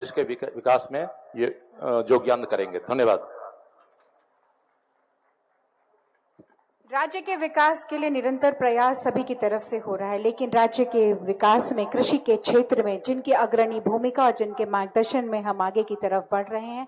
देश के विकास में ये योगदान करेंगे। धन्यवाद। राज्य के विकास के लिए निरंतर प्रयास सभी की तरफ से हो रहा है, लेकिन राज्य के विकास में कृषि के क्षेत्र में जिनकी अग्रणी भूमिका और जिनके मार्गदर्शन में हम आगे की तरफ बढ़ रहे हैं,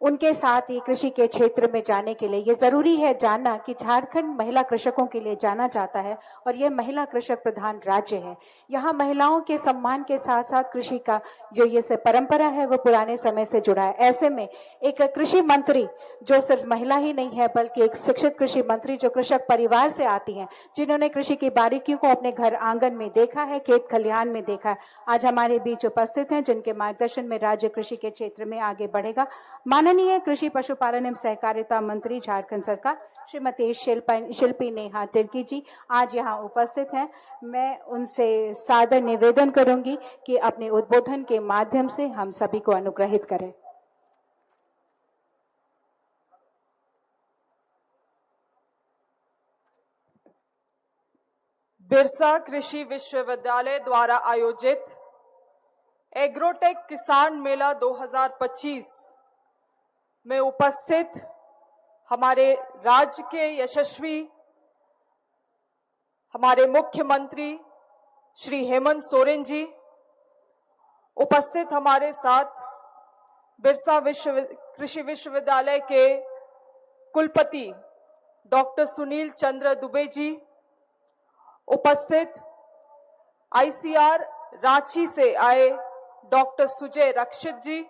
उनके साथ ही कृषि के क्षेत्र में जाने के लिए ये जरूरी है जानना कि झारखंड महिला कृषकों के लिए जाना जाता है और यह महिला कृषक प्रधान राज्य है। यहाँ महिलाओं के सम्मान के साथ साथ कृषि का जो ये से परंपरा है वो पुराने समय से जुड़ा है। ऐसे में एक कृषि मंत्री जो सिर्फ महिला ही नहीं है बल्कि एक शिक्षित कृषि मंत्री जो कृषक परिवार से आती हैं, जिन्होंने कृषि की बारीकियों को अपने घर आंगन में देखा है, खेत खलिहान में देखा है, आज हमारे बीच उपस्थित हैं, जिनके मार्गदर्शन में राज्य कृषि के क्षेत्र में आगे बढ़ेगा। माननीय कृषि पशुपालन एवं सहकारिता मंत्री झारखंड सरकार श्रीमती शिल्पी नेहा तिर्की जी आज यहाँ उपस्थित हैं। मैं उनसे सादर निवेदन करूंगी कि अपने उद्बोधन के माध्यम से हम सभी को अनुग्रहित करें। बिरसा कृषि विश्वविद्यालय द्वारा आयोजित एग्रोटेक किसान मेला 2025 में उपस्थित हमारे राज्य के यशस्वी हमारे मुख्यमंत्री श्री हेमंत सोरेन जी, उपस्थित हमारे साथ बिरसा कृषि विश्वविद्यालय के कुलपति डॉक्टर सुनील चंद्र दुबे जी, उपस्थित आईसीआर रांची से आए डॉक्टर सुजय रक्षित जी,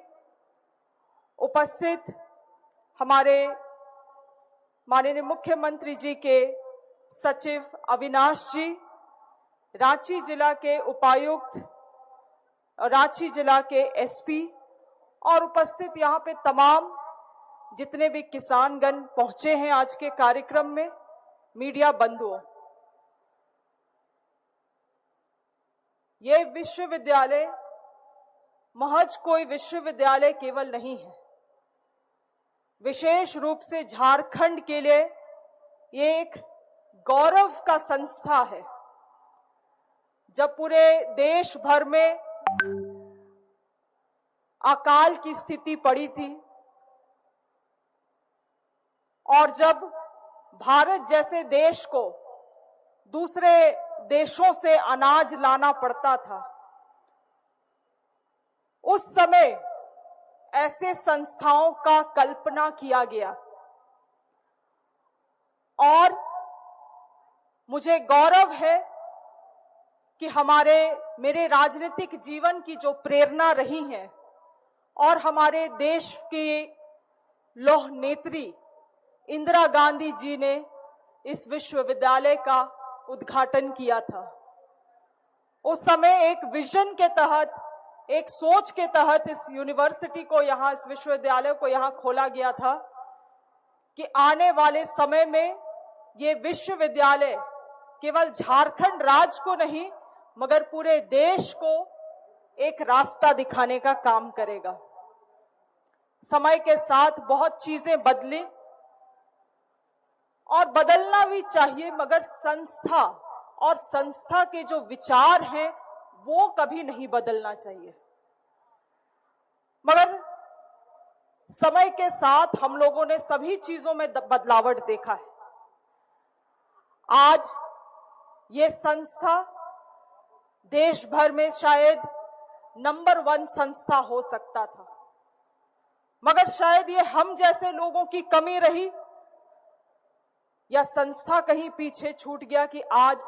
उपस्थित हमारे माननीय मुख्यमंत्री जी के सचिव अविनाश जी, रांची जिला के उपायुक्त, रांची जिला के एसपी और उपस्थित यहाँ पे तमाम जितने भी किसानगण पहुंचे हैं आज के कार्यक्रम में, मीडिया बंधुओं। ये विश्वविद्यालय महज कोई विश्वविद्यालय केवल नहीं है, विशेष रूप से झारखंड के लिए ये एक गौरव का संस्था है। जब पूरे देश भर में अकाल की स्थिति पड़ी थी और जब भारत जैसे देश को दूसरे देशों से अनाज लाना पड़ता था, उस समय ऐसे संस्थाओं का कल्पना किया गया और मुझे गौरव है कि मेरे राजनीतिक जीवन की जो प्रेरणा रही है और हमारे देश की लौह नेत्री इंदिरा गांधी जी ने इस विश्वविद्यालय का उद्घाटन किया था। उस समय एक विजन के तहत, एक सोच के तहत इस यूनिवर्सिटी को यहाँ, इस विश्वविद्यालय को यहाँ खोला गया था कि आने वाले समय में ये विश्वविद्यालय केवल झारखंड राज्य को नहीं मगर पूरे देश को एक रास्ता दिखाने का काम करेगा। समय के साथ बहुत चीजें बदली और बदलना भी चाहिए, मगर संस्था और संस्था के जो विचार हैं वो कभी नहीं बदलना चाहिए। मगर समय के साथ हम लोगों ने सभी चीजों में बदलावट देखा है। आज ये संस्था देश भर में शायद नंबर 1 संस्था हो सकता था, मगर शायद ये हम जैसे लोगों की कमी रही या संस्था कहीं पीछे छूट गया कि आज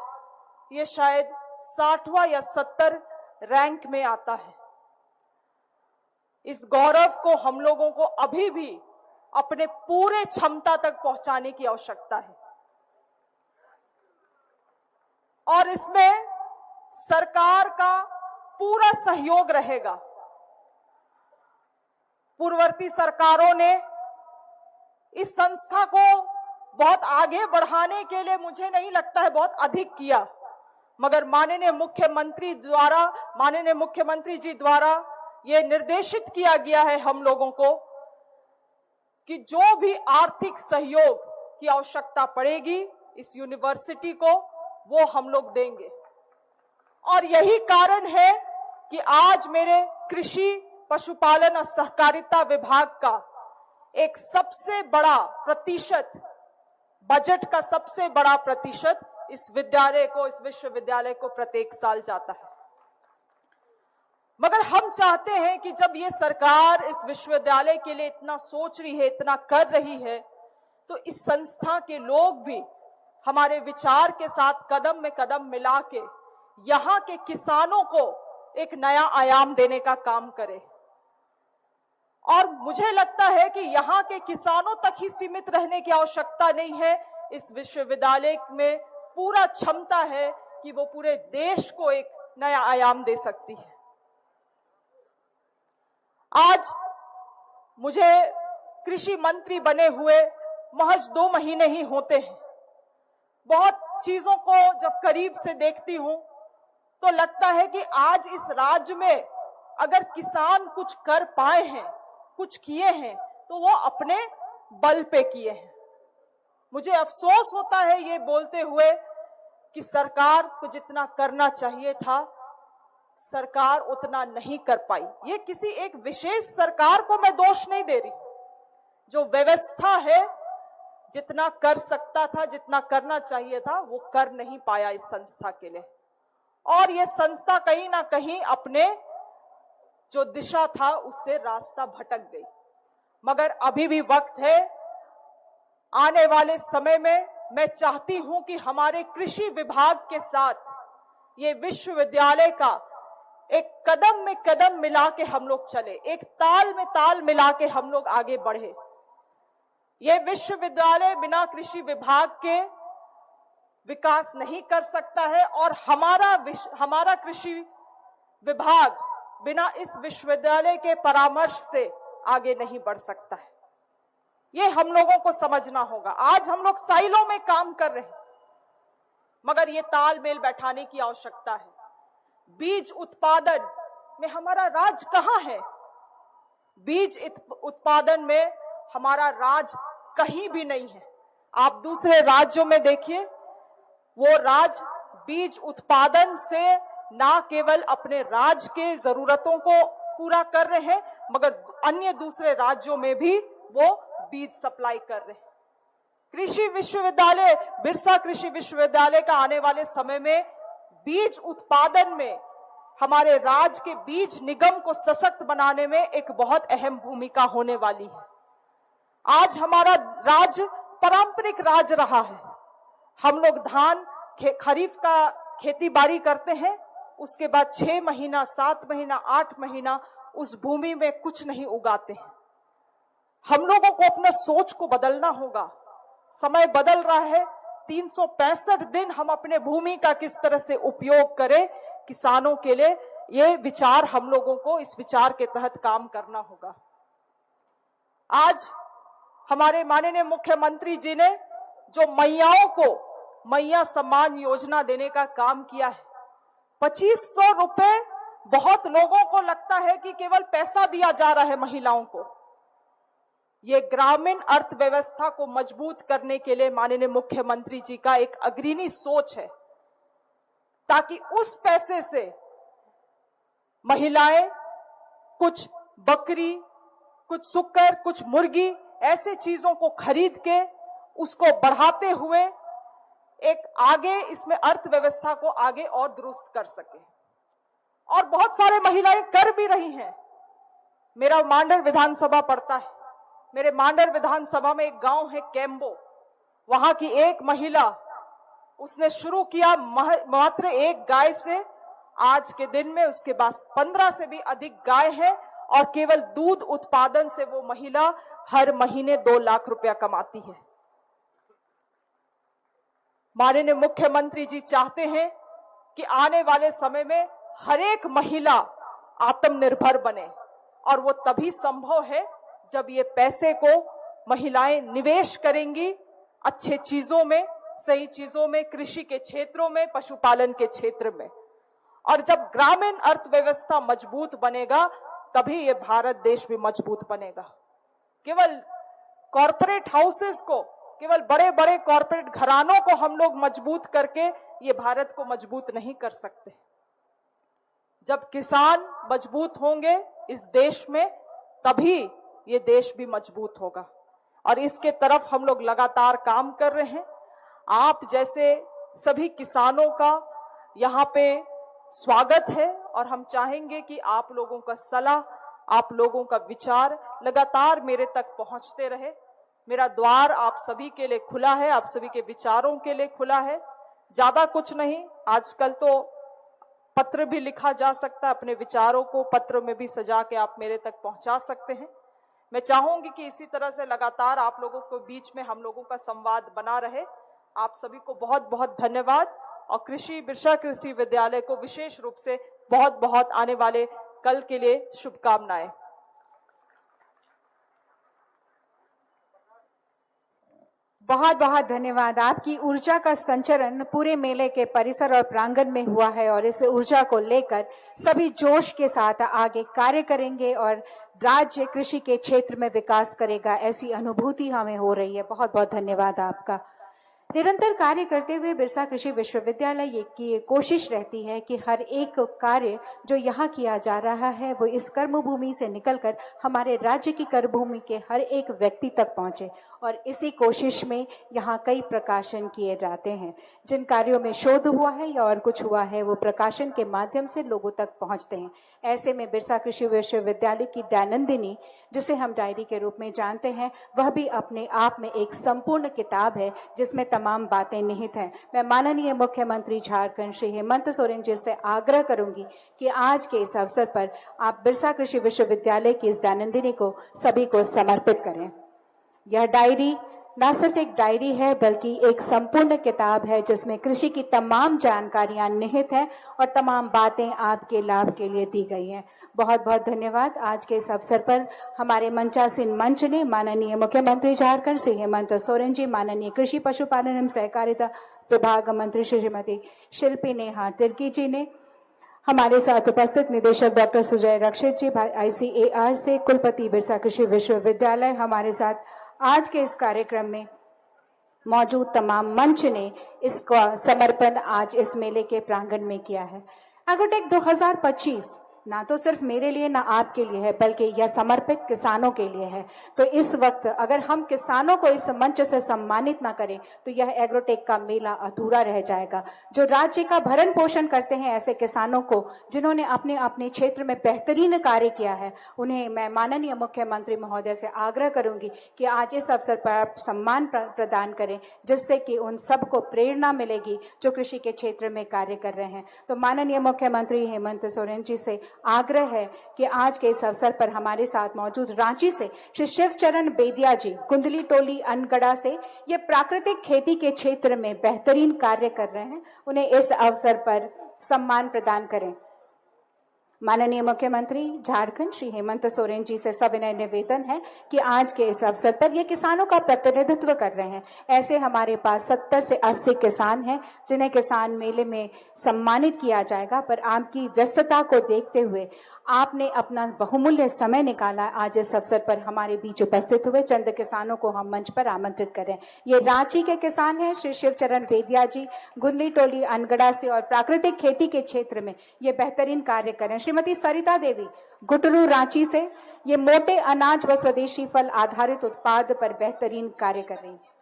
ये शायद 60वां या 70 रैंक में आता है। इस गौरव को हम लोगों को अभी भी अपने पूरे क्षमता तक पहुंचाने की आवश्यकता है और इसमें सरकार का पूरा सहयोग रहेगा। पूर्ववर्ती सरकारों ने इस संस्था को बहुत आगे बढ़ाने के लिए मुझे नहीं लगता है बहुत अधिक किया, मगर माननीय मुख्यमंत्री जी द्वारा ये निर्देशित किया गया है हम लोगों को कि जो भी आर्थिक सहयोग की आवश्यकता पड़ेगी इस यूनिवर्सिटी को वो हम लोग देंगे। और यही कारण है कि आज मेरे कृषि पशुपालन और सहकारिता विभाग का एक सबसे बड़ा प्रतिशत, बजट का सबसे बड़ा प्रतिशत इस विश्वविद्यालय को प्रत्येक साल जाता है। मगर हम चाहते हैं कि जब ये सरकार इस विश्वविद्यालय के लिए इतना सोच रही है, इतना कर रही है, तो इस संस्था के लोग भी हमारे विचार के साथ कदम में कदम मिला के यहाँ के किसानों को एक नया आयाम देने का काम करें। और मुझे लगता है कि यहाँ के किसानों तक ही सीमित रहने की आवश्यकता नहीं है। इस विश्वविद्यालय में पूरा क्षमता है कि वो पूरे देश को एक नया आयाम दे सकती है। आज मुझे कृषि मंत्री बने हुए महज 2 महीने ही होते हैं। बहुत चीजों को जब करीब से देखती हूं तो लगता है कि आज इस राज्य में अगर किसान कुछ कर पाए हैं, कुछ किए हैं, तो वो अपने बल पे किए हैं। मुझे अफसोस होता है ये बोलते हुए कि सरकार को जितना करना चाहिए था, सरकार उतना नहीं कर पाई। ये किसी एक विशेष सरकार को मैं दोष नहीं दे रही। जो व्यवस्था है, जितना कर सकता था, जितना करना चाहिए था, वो कर नहीं पाया इस संस्था के लिए। और ये संस्था कहीं ना कहीं अपने जो दिशा था उससे रास्ता भटक गई। मगर अभी भी वक्त है। आने वाले समय में मैं चाहती हूं कि हमारे कृषि विभाग के साथ ये विश्वविद्यालय का एक कदम में कदम मिला के हम लोग चले, एक ताल में ताल मिला के हम लोग आगे बढ़े। ये विश्वविद्यालय बिना कृषि विभाग के विकास नहीं कर सकता है और हमारा कृषि विभाग बिना इस विश्वविद्यालय के परामर्श से आगे नहीं बढ़ सकता है। ये हम लोगों को समझना होगा। आज हम लोग साइलों में काम कर रहे हैं, मगर ये तालमेल बैठाने की आवश्यकता है। बीज उत्पादन में हमारा राज कहां है? बीज उत्पादन में हमारा राज कहीं भी नहीं है। आप दूसरे राज्यों में देखिए, वो राज्य बीज उत्पादन से ना केवल अपने राज्य के जरूरतों को पूरा कर रहे हैं, मगर अन्य दूसरे राज्यों में भी वो बीज सप्लाई कर रहे हैं। कृषि विश्वविद्यालय, बिरसा कृषि विश्वविद्यालय का आने वाले समय में बीज उत्पादन में हमारे राज्य के बीज निगम को सशक्त बनाने में एक बहुत अहम भूमिका होने वाली है। आज हमारा राज्य पारंपरिक राज्य रहा है। हम लोग धान खरीफ का खेती बाड़ी करते हैं, उसके बाद 6 महीना, 7 महीना, 8 महीना उस भूमि में कुछ नहीं उगाते हैं। हम लोगों को अपना सोच को बदलना होगा। समय बदल रहा है। 365 दिन हम अपने भूमि का किस तरह से उपयोग करें किसानों के लिए, ये विचार हम लोगों को इस विचार के तहत काम करना होगा। आज हमारे माननीय मुख्यमंत्री जी ने जो मैयाओं को मैया सम्मान योजना देने का काम किया है, 2500 रुपए बहुत लोगों को लगता है कि केवल पैसा दिया जा रहा है महिलाओं को। ये ग्रामीण अर्थव्यवस्था को मजबूत करने के लिए माननीय मुख्यमंत्री जी का एक अग्रणी सोच है, ताकि उस पैसे से महिलाएं कुछ बकरी, कुछ सुकर, कुछ मुर्गी, ऐसे चीजों को खरीद के उसको बढ़ाते हुए एक आगे इसमें अर्थव्यवस्था को आगे और दुरुस्त कर सके। और बहुत सारे महिलाएं कर भी रही हैं। मेरा मांडर विधानसभा पड़ता है। मेरे मांडर विधानसभा में एक गांव है केम्बो, वहां की एक महिला, उसने शुरू किया मात्र एक गाय से। आज के दिन में उसके पास 15 से भी अधिक गाय है और केवल दूध उत्पादन से वो महिला हर महीने 2 लाख रुपया कमाती है। माननीय मुख्यमंत्री जी चाहते हैं कि आने वाले समय में हर एक महिला आत्मनिर्भर बने, और वो तभी संभव है जब ये पैसे को महिलाएं निवेश करेंगी अच्छे चीजों में, सही चीजों में, कृषि के क्षेत्रों में, पशुपालन के क्षेत्र में। और जब ग्रामीण अर्थव्यवस्था मजबूत बनेगा तभी ये भारत देश भी मजबूत बनेगा। केवल कॉरपोरेट हाउसेस को, केवल बड़े बड़े कॉरपोरेट घरानों को हम लोग मजबूत करके ये भारत को मजबूत नहीं कर सकते। जब किसान मजबूत होंगे इस देश में, तभी ये देश भी मजबूत होगा। और इसके तरफ हम लोग लगातार काम कर रहे हैं। आप जैसे सभी किसानों का यहाँ पे स्वागत है और हम चाहेंगे कि आप लोगों का सलाह, आप लोगों का विचार लगातार मेरे तक पहुंचते रहे। मेरा द्वार आप सभी के लिए खुला है, आप सभी के विचारों के लिए खुला है। ज्यादा कुछ नहीं, आजकल तो पत्र भी लिखा जा सकता है, अपने विचारों को पत्र में भी सजा के आप मेरे तक पहुंचा सकते हैं। मैं चाहूंगी कि इसी तरह से लगातार आप लोगों के बीच में हम लोगों का संवाद बना रहे। आप सभी को बहुत बहुत धन्यवाद और बिरसा कृषि विद्यालय को विशेष रूप से बहुत बहुत आने वाले कल के लिए शुभकामनाएं। बहुत बहुत धन्यवाद। आपकी ऊर्जा का संचरण पूरे मेले के परिसर और प्रांगण में हुआ है और इस ऊर्जा को लेकर सभी जोश के साथ आगे कार्य करेंगे और राज्य कृषि के क्षेत्र में विकास करेगा, ऐसी अनुभूति हमें हो रही है। बहुत बहुत धन्यवाद आपका। निरंतर कार्य करते हुए बिरसा कृषि विश्वविद्यालय की कोशिश रहती है कि हर एक कार्य जो यहाँ किया जा रहा है वो इस कर्मभूमि से निकलकर हमारे राज्य की कर्मभूमि के हर एक व्यक्ति तक पहुंचे और इसी कोशिश में यहाँ कई प्रकाशन किए जाते हैं। जिन कार्यों में शोध हुआ है या और कुछ हुआ है वो प्रकाशन के माध्यम से लोगों तक पहुंचते हैं। ऐसे में बिरसा कृषि विश्वविद्यालय की दैनंदिनी, जिसे हम डायरी के रूप में जानते हैं, वह भी अपने आप में एक संपूर्ण किताब है जिसमें तमाम बातें निहित हैं। मैं माननीय मुख्यमंत्री झारखंड श्री हेमंत सोरेन जी से आग्रह करूंगी कि आज के इस अवसर पर आप बिरसा कृषि विश्वविद्यालय की इस दैनंदिनी को सभी को समर्पित करें। यह डायरी न सिर्फ एक डायरी है बल्कि एक संपूर्ण किताब है जिसमें कृषि की तमाम जानकारियां निहित हैं और तमाम बातें आपके लाभ के लिए दी गई हैं। बहुत बहुत धन्यवाद। आज के इस अवसर पर हमारे मंचासीन मंच ने माननीय मुख्यमंत्री झारखंड श्री हेमंत सोरेन जी, माननीय कृषि पशुपालन एवं सहकारिता विभाग मंत्री श्रीमती शिल्पी नेहा तिर्की जी ने, हमारे साथ उपस्थित निदेशक डॉक्टर सुजय रक्षित जी ICAR से, कुलपति बिरसा कृषि विश्वविद्यालय, हमारे साथ आज के इस कार्यक्रम में मौजूद तमाम मंच ने इसका समर्पण आज इस मेले के प्रांगण में किया है। एग्रोटेक 2025 ना तो सिर्फ मेरे लिए ना आपके लिए है बल्कि यह समर्पित किसानों के लिए है। तो इस वक्त अगर हम किसानों को इस मंच से सम्मानित ना करें तो यह एग्रोटेक का मेला अधूरा रह जाएगा। जो राज्य का भरण पोषण करते हैं ऐसे किसानों को, जिन्होंने अपने अपने क्षेत्र में बेहतरीन कार्य किया है, उन्हें मैं माननीय मुख्यमंत्री महोदय से आग्रह करूंगी कि आज इस अवसर पर आप सम्मान प्रदान करें, जिससे कि उन सबको प्रेरणा मिलेगी जो कृषि के क्षेत्र में कार्य कर रहे हैं। तो माननीय मुख्यमंत्री हेमंत सोरेन जी से आग्रह है कि आज के इस अवसर पर हमारे साथ मौजूद रांची से श्री शिवचरण बेदिया जी, कुंडली टोली अनगढ़ा से, ये प्राकृतिक खेती के क्षेत्र में बेहतरीन कार्य कर रहे हैं, उन्हें इस अवसर पर सम्मान प्रदान करें। माननीय मुख्यमंत्री झारखंड श्री हेमंत सोरेन जी से सविनय निवेदन है कि आज के इस अवसर पर ये किसानों का प्रतिनिधित्व कर रहे हैं। ऐसे हमारे पास 70 से 80 किसान हैं जिन्हें किसान मेले में सम्मानित किया जाएगा, पर आपकी व्यस्तता को देखते हुए आपने अपना बहुमूल्य समय निकाला, आज इस अवसर पर हमारे बीच उपस्थित हुए चंद किसानों को हम मंच पर आमंत्रित करें। ये रांची के किसान हैं श्री शिवचरण बेदिया जी, गुंदली टोली अनगढ़ा से, और प्राकृतिक खेती के क्षेत्र में ये बेहतरीन कार्य करें। श्रीमती सरिता देवी गुटरू रांची से, ये मोटे अनाज व स्वदेशी फल आधारित उत्पाद पर बेहतरीन कार्य कर रही है।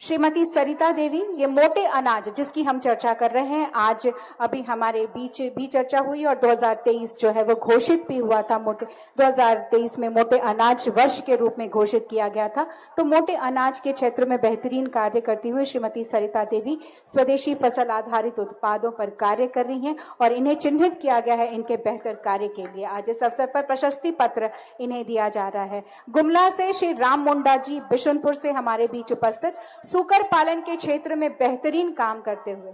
श्रीमती सरिता देवी, ये मोटे अनाज जिसकी हम चर्चा कर रहे हैं, आज अभी हमारे बीच भी चर्चा हुई और 2023 जो है वो घोषित भी हुआ था। 2023 में मोटे अनाज वर्ष के रूप में घोषित किया गया था। तो मोटे अनाज के क्षेत्र में बेहतरीन कार्य करती हुए श्रीमती सरिता देवी स्वदेशी फसल आधारित उत्पादों पर कार्य कर रही हैं और इन्हें चिन्हित किया गया है इनके बेहतर कार्य के लिए। आज इस अवसर पर प्रशस्ति पत्र इन्हें दिया जा रहा है। गुमला से श्री राम मुंडा जी, बिशुनपुर से हमारे बीच उपस्थित, सूकर पालन के क्षेत्र में बेहतरीन काम करते हुए,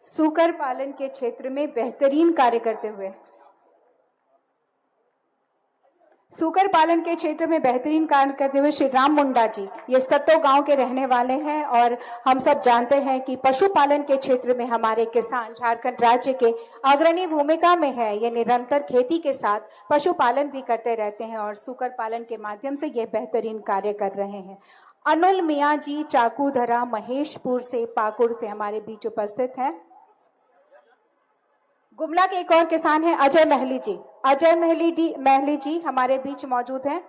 सूकर पालन के क्षेत्र में बेहतरीन कार्य करते हुए, सूकर पालन के क्षेत्र में बेहतरीन कार्य करते हुए श्री राम मुंडा जी, ये सत्तो गांव के रहने वाले हैं और हम सब जानते हैं कि पशुपालन के क्षेत्र में हमारे किसान झारखंड राज्य के अग्रणी भूमिका में है। ये निरंतर खेती के साथ पशुपालन भी करते रहते हैं और सूकर पालन के माध्यम से ये बेहतरीन कार्य कर रहे हैं। अनुल मिया जी चाकूधरा महेशपुर से, पाकुड़ से हमारे बीच उपस्थित हैं। गुमला के एक और किसान हैं अजय महली जी। अजय महली जी हमारे बीच मौजूद हैं।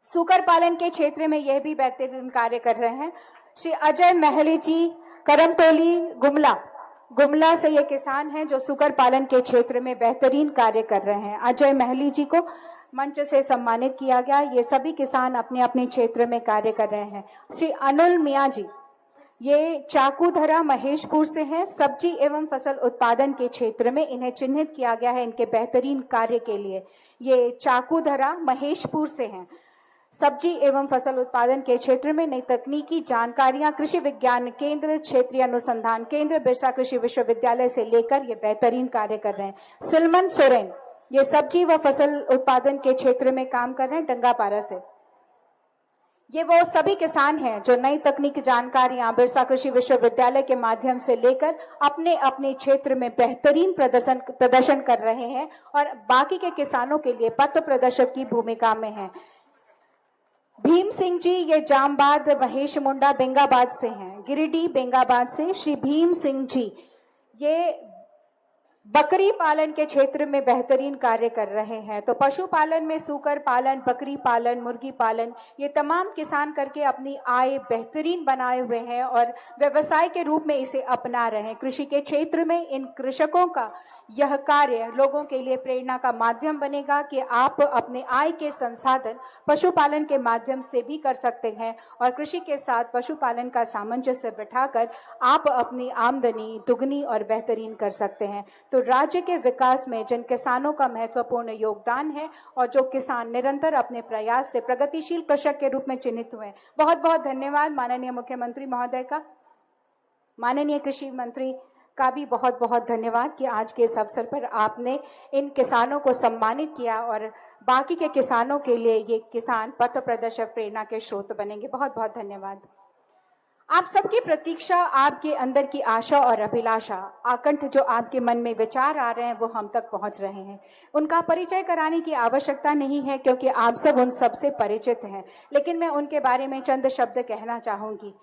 सूकर पालन के क्षेत्र में यह भी बेहतरीन कार्य कर रहे हैं। श्री अजय महली जी, करमटोली, गुमला से ये किसान हैं जो सूकर पालन के क्षेत्र में बेहतरीन कार्य कर रहे हैं। अजय महली जी को मंच से सम्मानित किया गया। ये सभी किसान अपने अपने क्षेत्र में कार्य कर रहे हैं। श्री अनिल मियाँ जी, ये चाकूधरा महेशपुर से हैं। सब्जी एवं फसल उत्पादन के क्षेत्र में इन्हें चिन्हित किया गया है इनके बेहतरीन कार्य के लिए। ये चाकूधरा महेशपुर से हैं। सब्जी एवं फसल उत्पादन के क्षेत्र में नई तकनीकी जानकारियां कृषि विज्ञान केंद्र, क्षेत्रीय अनुसंधान केंद्र, बिरसा कृषि विश्वविद्यालय से लेकर ये बेहतरीन कार्य कर रहे हैं। सिलमन सोरेन, ये सब्जी व फसल उत्पादन के क्षेत्र में काम कर रहे हैं डंगापारा से। ये वो सभी किसान हैं जो नई तकनीकी जानकारियां बिरसा कृषि विश्वविद्यालय के माध्यम से लेकर अपने अपने क्षेत्र में बेहतरीन प्रदर्शन कर रहे हैं और बाकी के किसानों के लिए पथ प्रदर्शक की भूमिका में हैं। भीम सिंह जी, ये जामबाद महेश मुंडा बेंगाबाद से हैं। गिरिडीह बेंगाबाद से श्री भीम सिंह जी, ये बकरी पालन के क्षेत्र में बेहतरीन कार्य कर रहे हैं। तो पशुपालन में सूकर पालन, बकरी पालन, मुर्गी पालन, ये तमाम किसान करके अपनी आय बेहतरीन बनाए हुए हैं और व्यवसाय के रूप में इसे अपना रहे हैं। कृषि के क्षेत्र में इन कृषकों का यह कार्य लोगों के लिए प्रेरणा का माध्यम बनेगा कि आप अपने आय के संसाधन पशुपालन के माध्यम से भी कर सकते हैं और कृषि के साथ पशुपालन का सामंजस्य बिठाकर आप अपनी आमदनी दुगनी और बेहतरीन कर सकते हैं। तो राज्य के विकास में जिन किसानों का महत्वपूर्ण योगदान है और जो किसान निरंतर अपने प्रयास से प्रगतिशील कृषक के रूप में चिन्हित हुए, बहुत बहुत धन्यवाद। माननीय मुख्यमंत्री महोदय का, माननीय कृषि मंत्री का भी बहुत बहुत धन्यवाद कि आज के इस अवसर पर आपने इन किसानों को सम्मानित किया और बाकी के किसानों के लिए ये किसान पथ प्रदर्शक प्रेरणा के स्रोत बनेंगे। बहुत बहुत धन्यवाद। आप सबकी प्रतीक्षा, आपके अंदर की आशा और अभिलाषा, आकंठ जो आपके मन में विचार आ रहे हैं वो हम तक पहुंच रहे हैं। उनका परिचय कराने की आवश्यकता नहीं है क्योंकि आप सब उन सबसे परिचित हैं, लेकिन मैं उनके बारे में चंद शब्द कहना चाहूंगी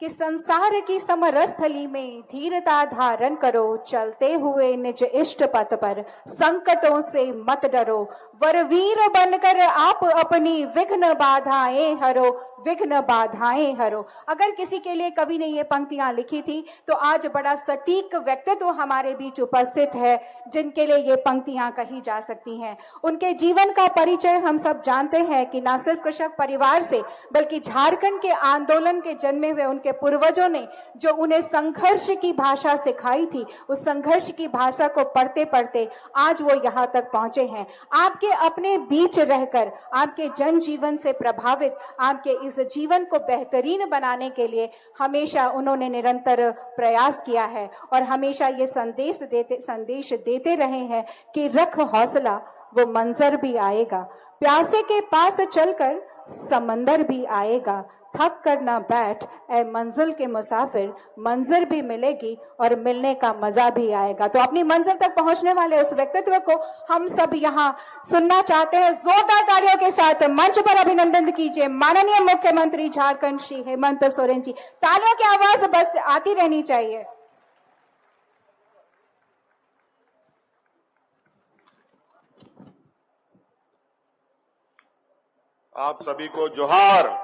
कि संसार की समरस्थली में धीरता धारण करो, चलते हुए निज इष्ट पथ पर, संकटों से मत डरो, वरवीर बनकर आप अपनी विघ्न बाधाएं हरो, विघ्न बाधाएं हरो। अगर किसी के लिए कवि ने ये पंक्तियां लिखी थी तो आज बड़ा सटीक व्यक्तित्व हमारे बीच उपस्थित है जिनके लिए ये पंक्तियां कही जा सकती हैं। उनके जीवन का परिचय हम सब जानते हैं कि न सिर्फ कृषक परिवार से बल्कि झारखंड के आंदोलन के जन्मे हुए उनके पूर्वजों ने जो उन्हें संघर्ष की भाषा सिखाई थी, उस संघर्ष की भाषा को पढ़ते पढ़ते आज वो यहाँ तक पहुंचे हैं। आपके अपने बीच रहकर आपके जनजीवन से प्रभावित आपके इस जीवन को बेहतरीन बनाने के लिए हमेशा उन्होंने निरंतर प्रयास किया है और हमेशा ये संदेश देते रहे हैं कि रख हौसला, वो मंजर भी आएगा, प्यासे के पास चलकर समंदर भी आएगा, थक कर ना बैठ ए मंजिल के मुसाफिर, मंजिल भी मिलेगी और मिलने का मजा भी आएगा। तो अपनी मंजिल तक पहुंचने वाले उस व्यक्तित्व को हम सब यहाँ सुनना चाहते हैं। जोरदार तालियों के साथ मंच पर अभिनंदन कीजिए माननीय मुख्यमंत्री झारखंड श्री हेमंत सोरेन जी। तालियों की आवाज बस आती रहनी चाहिए। आप सभी को जोहार।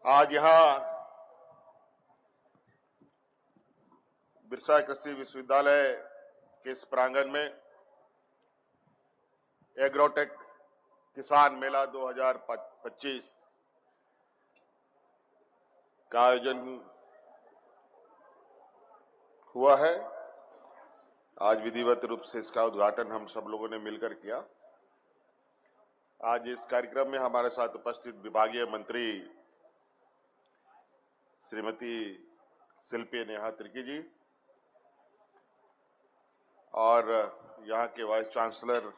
आज यहां बिरसा कृषि विश्वविद्यालय के इस प्रांगण में एग्रोटेक किसान मेला 2025 का आयोजन हुआ है। आज विधिवत रूप से इसका उद्घाटन हम सब लोगों ने मिलकर किया। आज इस कार्यक्रम में हमारे साथ उपस्थित विभागीय मंत्री श्रीमती शिल्पी नेहा तिर्की जी और यहाँ के वाइस चांसलर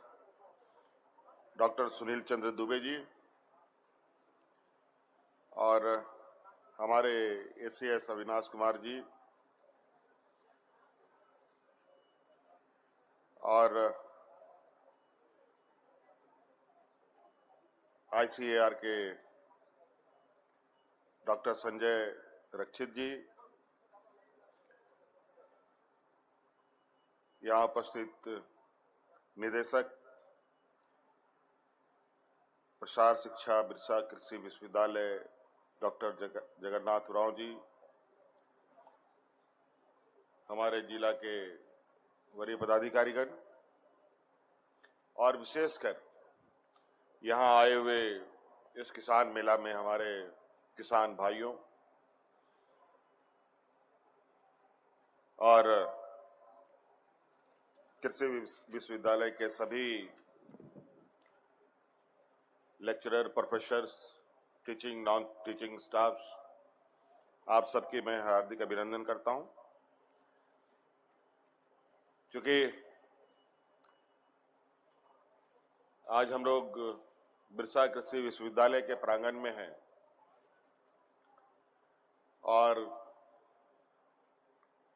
डॉक्टर सुनील चंद्र दुबे जी और हमारे एसीएस अविनाश कुमार जी और आईसीएआर के डॉक्टर संजय रक्षित जी, यहाँ उपस्थित निदेशक प्रसार शिक्षा बिरसा कृषि विश्वविद्यालय डॉक्टर जगन्नाथ राव जी, हमारे जिला के वरीय पदाधिकारीगण और विशेषकर यहाँ आए हुए इस किसान मेला में हमारे किसान भाइयों और कृषि विश्वविद्यालय के सभी lecturer, professors, teaching, non teaching staffs, आप सबकी मैं हार्दिक अभिनंदन करता हूं। क्योंकि आज हम लोग बिरसा कृषि विश्वविद्यालय के प्रांगण में हैं और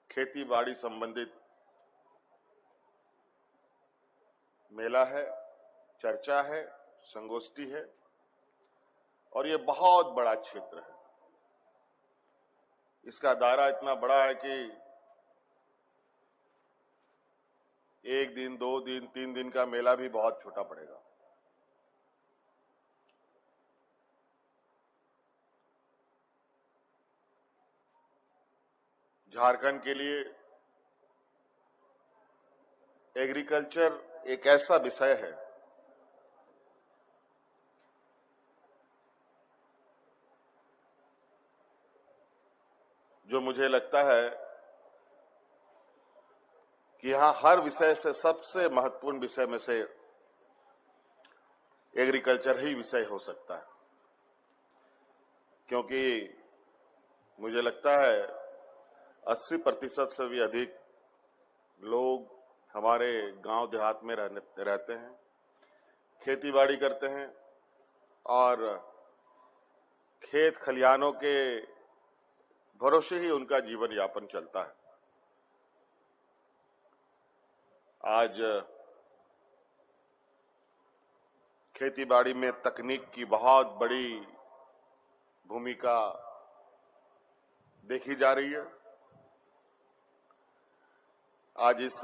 खेती बाड़ी संबंधित मेला है, चर्चा है, संगोष्ठी है और ये बहुत बड़ा क्षेत्र है। इसका दायरा इतना बड़ा है कि 1 दिन, 2 दिन, 3 दिन का मेला भी बहुत छोटा पड़ेगा। झारखंड के लिए एग्रीकल्चर एक ऐसा विषय है जो मुझे लगता है कि यहां हर विषय से सबसे महत्वपूर्ण विषय में से एग्रीकल्चर ही विषय हो सकता है। क्योंकि मुझे लगता है 80% से भी अधिक लोग हमारे गांव देहात में रहते हैं, खेती बाड़ी करते हैं और खेत खलिहानों के भरोसे ही उनका जीवन यापन चलता है। आज खेती बाड़ी में तकनीक की बहुत बड़ी भूमिका देखी जा रही है। आज इस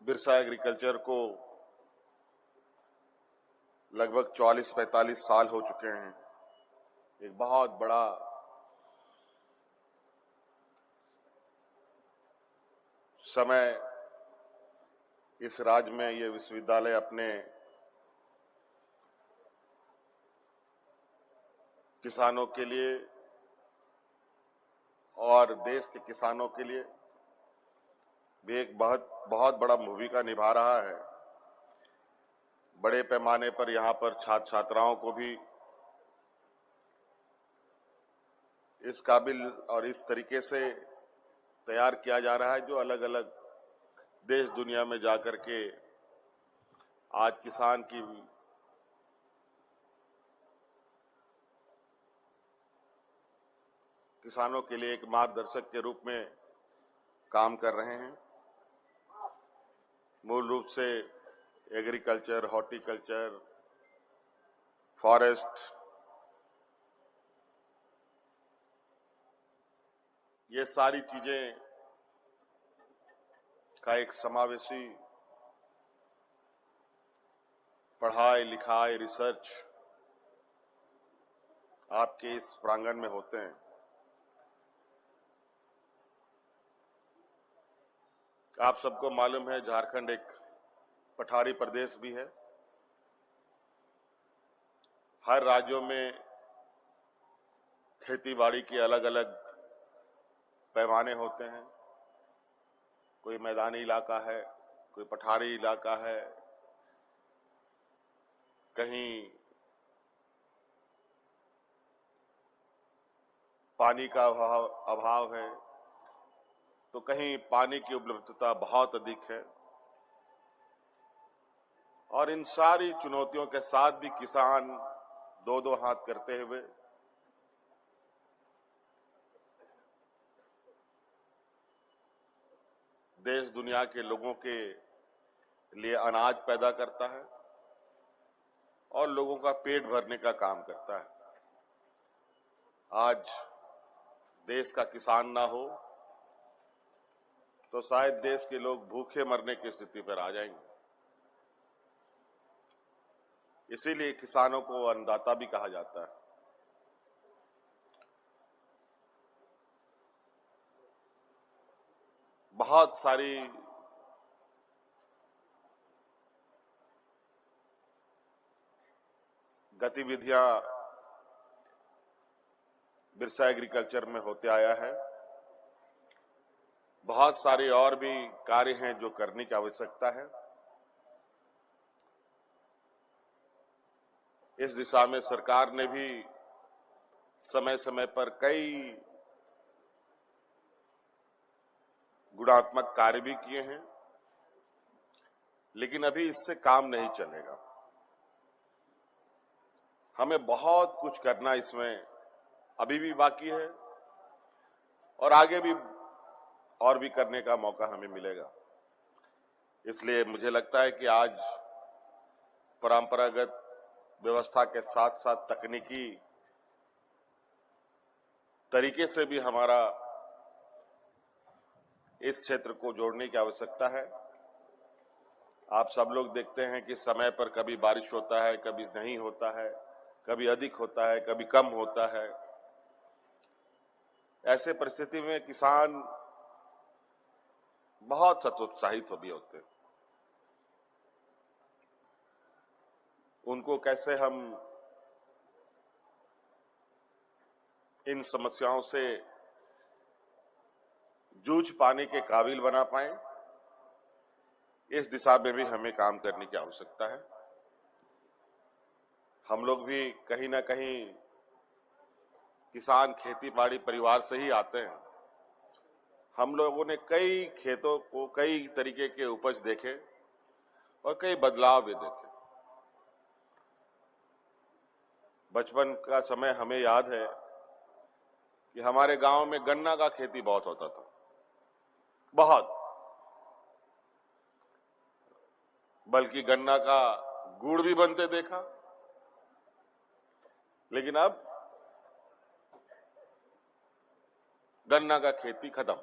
बिरसा एग्रीकल्चर को लगभग 44-45 साल हो चुके हैं। एक बहुत बड़ा समय इस राज्य में ये विश्वविद्यालय अपने किसानों के लिए और देश के किसानों के लिए भी एक बहुत बड़ा भूमिका निभा रहा है। बड़े पैमाने पर यहाँ पर छात्र छात्राओं को भी इस काबिल और इस तरीके से तैयार किया जा रहा है जो अलग अलग देश दुनिया में जाकर के आज किसानों के लिए एक मार्गदर्शक के रूप में काम कर रहे हैं। मूल रूप से एग्रीकल्चर, हॉर्टिकल्चर, फॉरेस्ट, ये सारी चीजें का एक समावेशी पढ़ाई लिखाई रिसर्च आपके इस प्रांगण में होते हैं। आप सबको मालूम है झारखंड एक पठारी प्रदेश भी है। हर राज्यों में खेती बाड़ी के अलग अलग पैमाने होते हैं। कोई मैदानी इलाका है, कोई पठारी इलाका है, कहीं पानी का अभाव है, तो कहीं पानी की उपलब्धता बहुत अधिक है। और इन सारी चुनौतियों के साथ भी किसान दो हाथ करते हुए देश दुनिया के लोगों के लिए अनाज पैदा करता है और लोगों का पेट भरने का काम करता है। आज देश का किसान ना हो तो शायद देश के लोग भूखे मरने की स्थिति पर आ जाएंगे। इसीलिए किसानों को अन्नदाता भी कहा जाता है। बहुत सारी गतिविधियां बिरसा एग्रीकल्चर में होते आया है। बहुत सारे और भी कार्य हैं जो करने की आवश्यकता है। इस दिशा में सरकार ने भी समय समय पर कई गुणात्मक कार्य भी किए हैं, लेकिन अभी इससे काम नहीं चलेगा। हमें बहुत कुछ करना इसमें अभी भी बाकी है और आगे भी और भी करने का मौका हमें मिलेगा। इसलिए मुझे लगता है कि आज परंपरागत व्यवस्था के साथ साथ तकनीकी तरीके से भी हमारा इस क्षेत्र को जोड़ने की आवश्यकता है। आप सब लोग देखते हैं कि समय पर कभी बारिश होता है, कभी नहीं होता है, कभी अधिक होता है, कभी कम होता है। ऐसे परिस्थिति में किसान बहुत हतोत्साहित भी होते हैं। उनको कैसे हम इन समस्याओं से जूझ पाने के काबिल बना पाएं, इस दिशा में भी हमें काम करने की आवश्यकता है। हम लोग भी कहीं ना कहीं किसान खेती बाड़ी परिवार से ही आते हैं। हम लोगों ने कई खेतों को, कई तरीके के उपज देखे और कई बदलाव भी देखे। बचपन का समय हमें याद है कि हमारे गांव में गन्ना का खेती बहुत होता था, बहुत, बल्कि गन्ना का गुड़ भी बनते देखा। लेकिन अब गन्ना का खेती खत्म।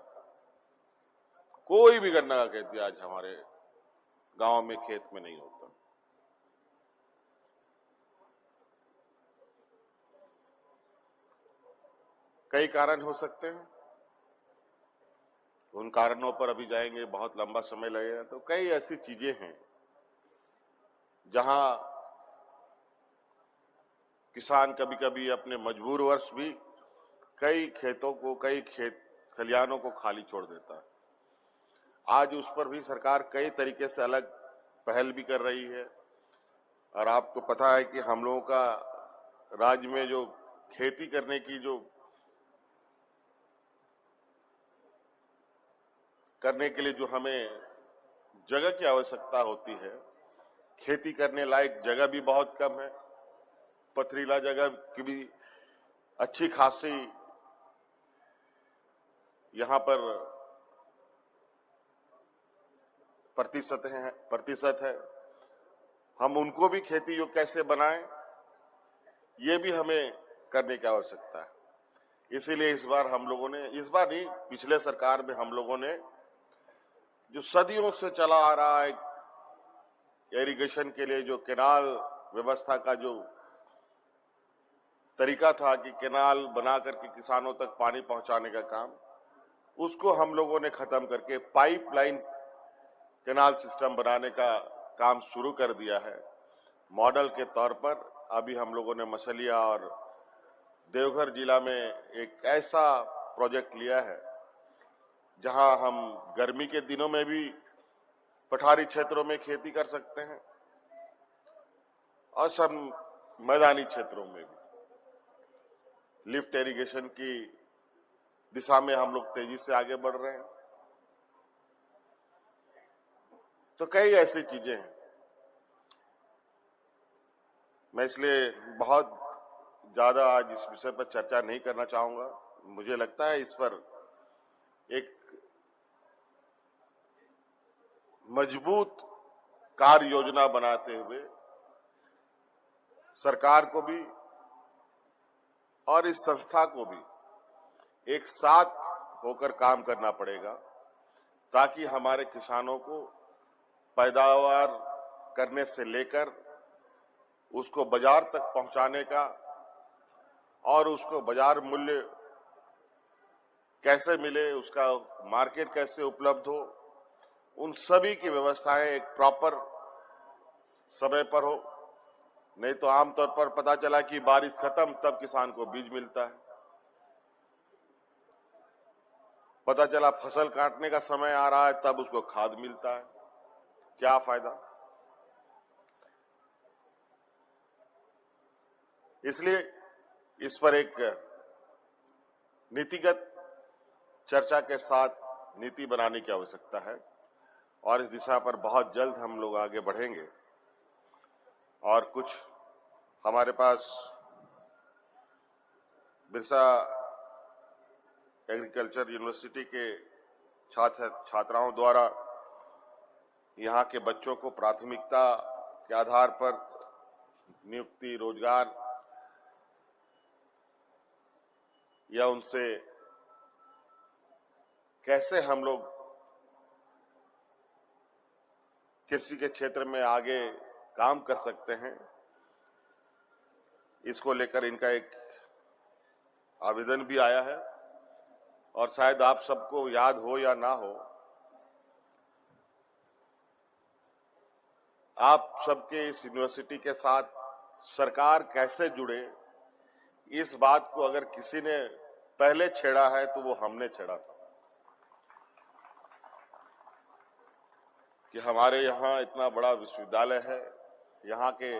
कोई भी गन्ना का खेती आज हमारे गांव में खेत में नहीं होता। कई कारण हो सकते हैं, उन कारणों पर अभी जाएंगे, बहुत लंबा समय लगेगा। तो कई ऐसी चीजें हैं जहां किसान कभी कभी अपने मजबूरवश भी कई खेतों को, कई खेत खलिहानों को खाली छोड़ देता है। आज उस पर भी सरकार कई तरीके से अलग पहल भी कर रही है। और आपको पता है कि हम लोगों का राज्य में जो खेती करने की करने के लिए जो हमें जगह की आवश्यकता होती है, खेती करने लायक जगह भी बहुत कम है। पथरीला जगह की भी अच्छी खासी यहां पर प्रतिशत है। हम उनको भी खेती योग्य कैसे बनाएं, ये भी हमें करने की आवश्यकता है। इसीलिए इस बार हम लोगों ने, इस बार नहीं, पिछले सरकार में हम लोगों ने जो सदियों से चला आ रहा है इरिगेशन के लिए जो केनाल व्यवस्था का जो तरीका था कि केनाल बना करके किसानों तक पानी पहुंचाने का काम, उसको हम लोगों ने खत्म करके पाइपलाइन केनाल सिस्टम बनाने का काम शुरू कर दिया है। मॉडल के तौर पर अभी हम लोगों ने मछलिया और देवघर जिला में एक ऐसा प्रोजेक्ट लिया है जहां हम गर्मी के दिनों में भी पठारी क्षेत्रों में खेती कर सकते हैं और सब मैदानी क्षेत्रों में भी लिफ्ट इरिगेशन की दिशा में हम लोग तेजी से आगे बढ़ रहे हैं। तो कई ऐसी चीजें हैं। मैं इसलिए बहुत ज्यादा आज इस विषय पर चर्चा नहीं करना चाहूंगा। मुझे लगता है इस पर एक मजबूत कार्य योजना बनाते हुए सरकार को भी और इस संस्था को भी एक साथ होकर काम करना पड़ेगा, ताकि हमारे किसानों को पैदावार करने से लेकर उसको बाजार तक पहुंचाने का और उसको बाजार मूल्य कैसे मिले, उसका मार्केट कैसे उपलब्ध हो, उन सभी की व्यवस्थाएं एक प्रॉपर समय पर हो। नहीं तो आमतौर पर पता चला कि बारिश खत्म तब किसान को बीज मिलता है, पता चला फसल काटने का समय आ रहा है तब उसको खाद मिलता है। क्या फायदा? इसलिए इस पर एक नीतिगत चर्चा के साथ नीति बनाने की आवश्यकता है और इस दिशा पर बहुत जल्द हम लोग आगे बढ़ेंगे। और कुछ हमारे पास बिरसा एग्रीकल्चर यूनिवर्सिटी के छात्राओं द्वारा यहाँ के बच्चों को प्राथमिकता के आधार पर नियुक्ति, रोजगार या उनसे कैसे हम लोग कृषि के क्षेत्र में आगे काम कर सकते हैं, इसको लेकर इनका एक आवेदन भी आया है। और शायद आप सबको याद हो या ना हो, आप सबके इस यूनिवर्सिटी के साथ सरकार कैसे जुड़े, इस बात को अगर किसी ने पहले छेड़ा है तो वो हमने छेड़ा था कि हमारे यहाँ इतना बड़ा विश्वविद्यालय है, यहाँ के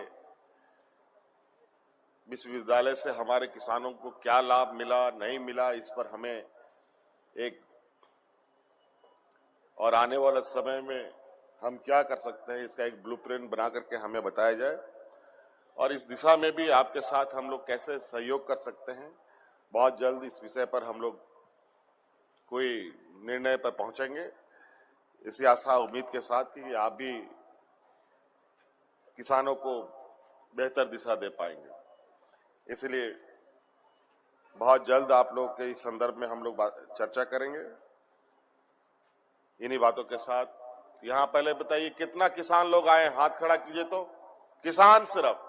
विश्वविद्यालय से हमारे किसानों को क्या लाभ मिला, नहीं मिला, इस पर हमें एक और आने वाले समय में हम क्या कर सकते हैं इसका एक ब्लूप्रिंट बना करके हमें बताया जाए। और इस दिशा में भी आपके साथ हम लोग कैसे सहयोग कर सकते हैं, बहुत जल्द इस विषय पर हम लोग कोई निर्णय पर पहुंचेंगे। इसी आशा उम्मीद के साथ कि आप भी किसानों को बेहतर दिशा दे पाएंगे। इसलिए बहुत जल्द आप लोग के इस संदर्भ में हम लोग चर्चा करेंगे। इन्हीं बातों के साथ यहाँ पहले बताइए कितना किसान लोग आए, हाथ खड़ा कीजिए तो। किसान सिर्फ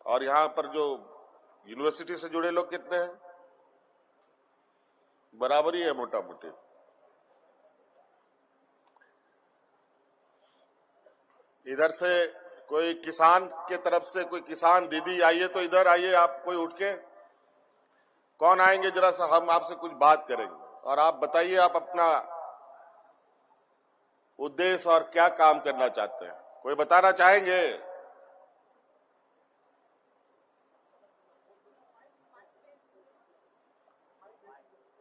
और यहाँ पर जो यूनिवर्सिटी से जुड़े लोग कितने हैं? बराबर ही है मोटा मोटी। इधर से कोई किसान के तरफ से कोई किसान दीदी आइए तो इधर आइए, आप कोई उठ के, कौन आएंगे जरा सा, हम आपसे कुछ बात करेंगे। और आप बताइए आप अपना उद्देश्य और क्या काम करना चाहते हैं, कोई बताना चाहेंगे?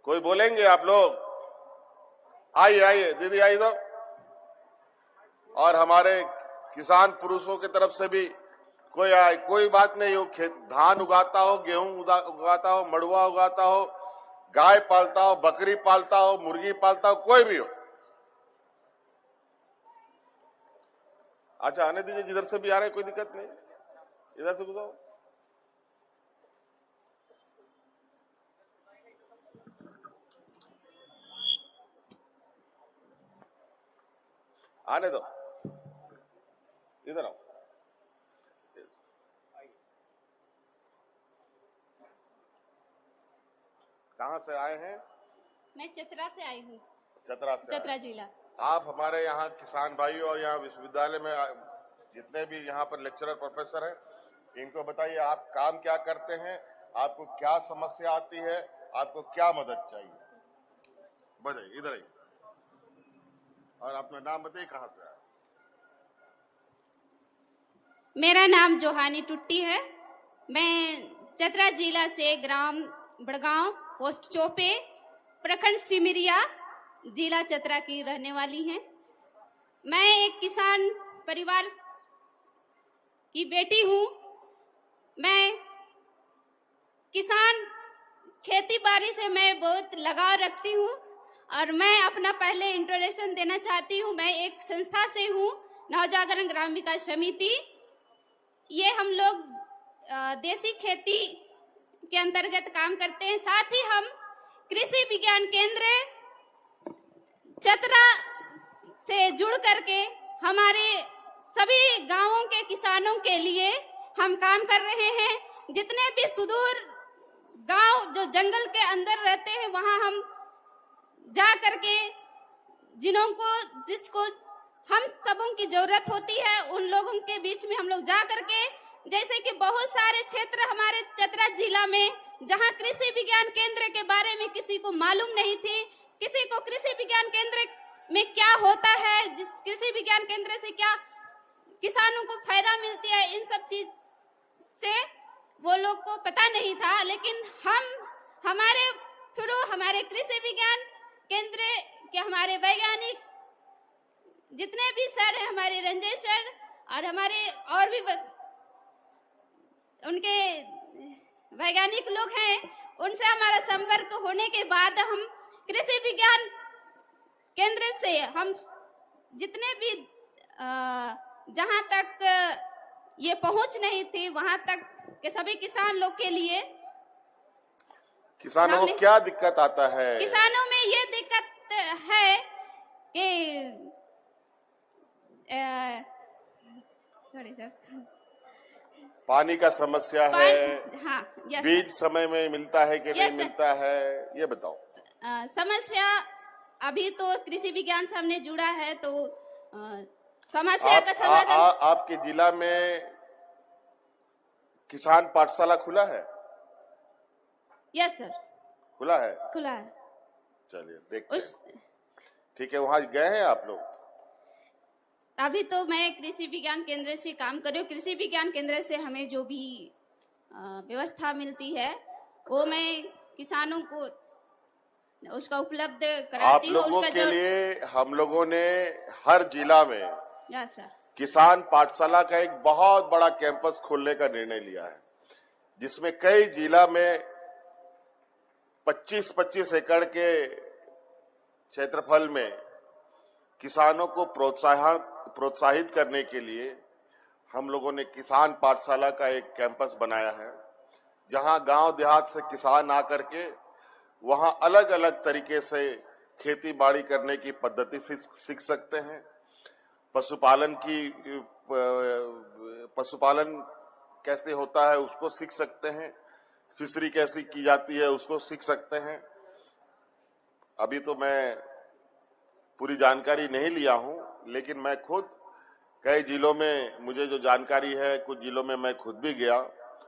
कोई बोलेंगे आप लोग? आइए आइए दीदी आइए तो। और हमारे किसान पुरुषों की तरफ से भी कोई आए, कोई बात नहीं हो, धान उगाता हो, गेहूं उगाता हो, मड़ुआ उगाता हो, गाय पालता हो, बकरी पालता हो, मुर्गी पालता हो, कोई भी हो। अच्छा आने दीजिए, जिधर से भी आ रहे कोई दिक्कत नहीं, इधर से गुजारो। आने दो, इधर आओ। कहाँ से आए हैं? मैं चतरा से आई हूँ। चतरा से? चतरा जिला। आप हमारे यहाँ किसान भाई और यहाँ विश्वविद्यालय में जितने भी यहाँ पर लेक्चरर प्रोफेसर हैं, इनको बताइए आप काम क्या करते हैं, आपको क्या समस्या आती है, आपको क्या मदद चाहिए, बताइए। इधर आइए और अपना नाम बताइए, कहाँ से आए? मेरा नाम जोहानी टुट्टी है। मैं चतरा जिला से ग्राम बड़गांव, पोस्ट चौपे, प्रखंड सिमरिया, जिला चतरा की रहने वाली हैं। मैं एक किसान परिवार की बेटी हूँ। मैं किसान खेती बाड़ी से मैं बहुत लगाव रखती हूँ और मैं अपना पहले इंट्रोडक्शन देना चाहती हूँ। मैं एक संस्था से हूँ, नवजागरण ग्राम विकास समिति। ये हम लोग देसी खेती के अंतर्गत काम करते हैं। साथ ही हम कृषि विज्ञान केंद्र चतरा से जुड़ करके हमारे सभी गांवों के किसानों के लिए हम काम कर रहे हैं। जितने भी सुदूर गांव जो जंगल के अंदर रहते हैं, वहां हम जा करके जिसको हम सबों की जरूरत होती है, उन लोगों के बीच में हम लोग जा करके, जैसे कि बहुत सारे क्षेत्र हमारे चतरा जिला में जहां कृषि विज्ञान केंद्र के बारे में किसी को मालूम नहीं थी, किसी को कृषि विज्ञान केंद्र में क्या होता है, जिस कृषि विज्ञान केंद्र से क्या किसानों को फायदा मिलती है, इन सब चीज से वो लोग को पता नहीं था। लेकिन हमारे थ्रू हमारे कृषि विज्ञान केंद्र के हमारे वैज्ञानिक जितने भी सर हैं, हमारे रंजय सर और हमारे और भी उनके वैज्ञानिक लोग हैं, उनसे हमारा संपर्क होने के बाद हम कृषि विज्ञान केंद्र से हम जितने भी जहां तक ये पहुंच नहीं थी, वहां तक के सभी किसान लोग के लिए, किसानों को क्या दिक्कत आता है? किसानों में ये दिक्कत है कि सॉरी सर, पानी का समस्या है। हाँ, बीज समय में मिलता है कि नहीं मिलता है, ये बताओ। समस्या अभी तो कृषि विज्ञान से हमने जुड़ा है, तो समस्या का समाधान। आपके जिला में किसान पाठशाला खुला है? यस सर, खुला है। खुला है। चलिए देखते हैं। ठीक है, वहां गए हैं आप लोग? अभी तो मैं कृषि विज्ञान केंद्र से काम कर रही हूँ। कृषि विज्ञान केंद्र से हमें जो भी व्यवस्था मिलती है वो मैं किसानों को उसका उपलब्ध कराती हूँ। आप लोगों के लिए हम लोगों ने हर जिला में यस सर किसान पाठशाला का एक बहुत बड़ा कैंपस खोलने का निर्णय लिया है, जिसमें कई जिला में 25-25 एकड़ के क्षेत्रफल में किसानों को प्रोत्साहित करने के लिए हम लोगों ने किसान पाठशाला का एक कैंपस बनाया है, जहां गांव देहात से किसान आकर के वहां अलग अलग तरीके से खेती बाड़ी करने की पद्धति सीख सकते हैं। पशुपालन कैसे होता है उसको सीख सकते हैं, फिशरी कैसी की जाती है उसको सीख सकते हैं। अभी तो मैं पूरी जानकारी नहीं लिया हूं, लेकिन मैं खुद कई जिलों में मुझे जो जानकारी है, कुछ जिलों में मैं खुद भी गया